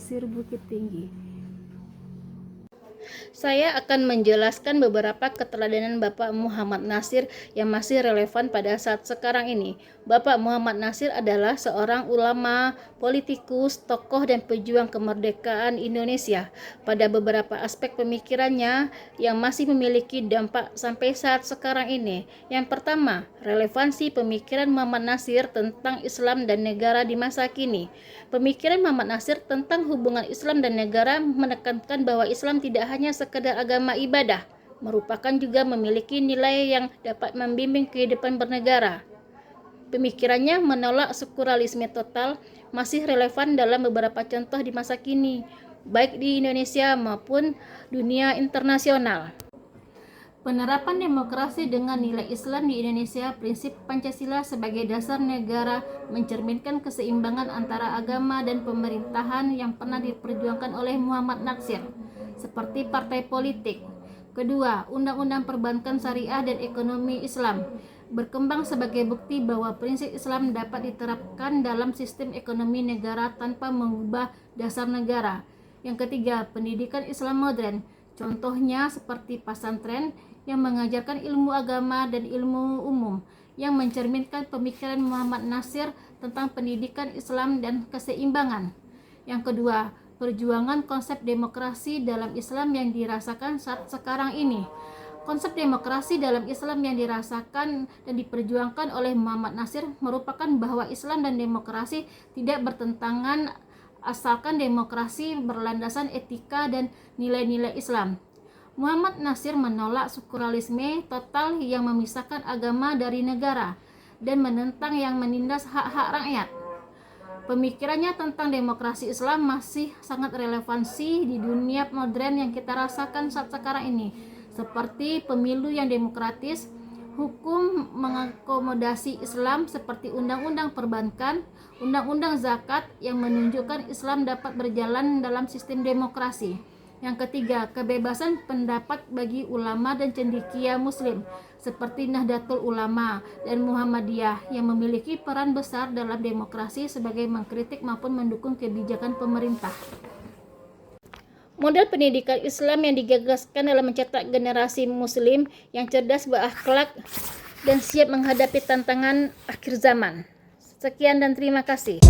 Nasir Bukit Tinggi. Saya akan menjelaskan beberapa keteladanan Bapak Muhammad Nasir yang masih relevan pada saat sekarang ini. Bapak Muhammad Nasir adalah seorang ulama, politikus, tokoh dan pejuang kemerdekaan Indonesia. Pada beberapa aspek pemikirannya yang masih memiliki dampak sampai saat sekarang ini. Yang pertama, relevansi pemikiran Muhammad Nasir tentang Islam dan negara di masa kini. Pemikiran Muhammad Nasir tentang hubungan Islam dan negara menekankan bahwa Islam tidak hanya sekedar agama ibadah, merupakan juga memiliki nilai yang dapat membimbing kehidupan bernegara. Pemikirannya menolak sekularisme total masih relevan dalam beberapa contoh di masa kini, baik di Indonesia maupun dunia internasional. Penerapan demokrasi dengan nilai Islam di Indonesia, prinsip Pancasila sebagai dasar negara mencerminkan keseimbangan antara agama dan pemerintahan yang pernah diperjuangkan oleh Muhammad Nasir, seperti partai politik. Kedua, Undang-Undang Perbankan Syariah dan Ekonomi Islam berkembang sebagai bukti bahwa prinsip Islam dapat diterapkan dalam sistem ekonomi negara tanpa mengubah dasar negara. Yang ketiga, pendidikan Islam modern. Contohnya seperti pesantren yang mengajarkan ilmu agama dan ilmu umum yang mencerminkan pemikiran Muhammad Nasir tentang pendidikan Islam dan keseimbangan. Yang kedua, perjuangan konsep demokrasi dalam Islam yang dirasakan saat sekarang ini. Konsep demokrasi dalam Islam yang dirasakan dan diperjuangkan oleh Muhammad Nasir merupakan bahwa Islam dan demokrasi tidak bertentangan asalkan demokrasi berlandasan etika dan nilai-nilai Islam. Muhammad Nasir menolak sekularisme total yang memisahkan agama dari negara dan menentang yang menindas hak-hak rakyat. Pemikirannya tentang demokrasi Islam masih sangat relevansi di dunia modern yang kita rasakan saat sekarang ini, seperti pemilu yang demokratis, hukum mengakomodasi Islam seperti undang-undang perbankan, undang-undang zakat yang menunjukkan Islam dapat berjalan dalam sistem demokrasi. Yang ketiga, kebebasan pendapat bagi ulama dan cendekia muslim seperti Nahdlatul Ulama dan Muhammadiyah yang memiliki peran besar dalam demokrasi sebagai mengkritik maupun mendukung kebijakan pemerintah. Model pendidikan Islam yang digagaskan dalam mencetak generasi muslim yang cerdas, berakhlak, dan siap menghadapi tantangan akhir zaman. Sekian dan terima kasih.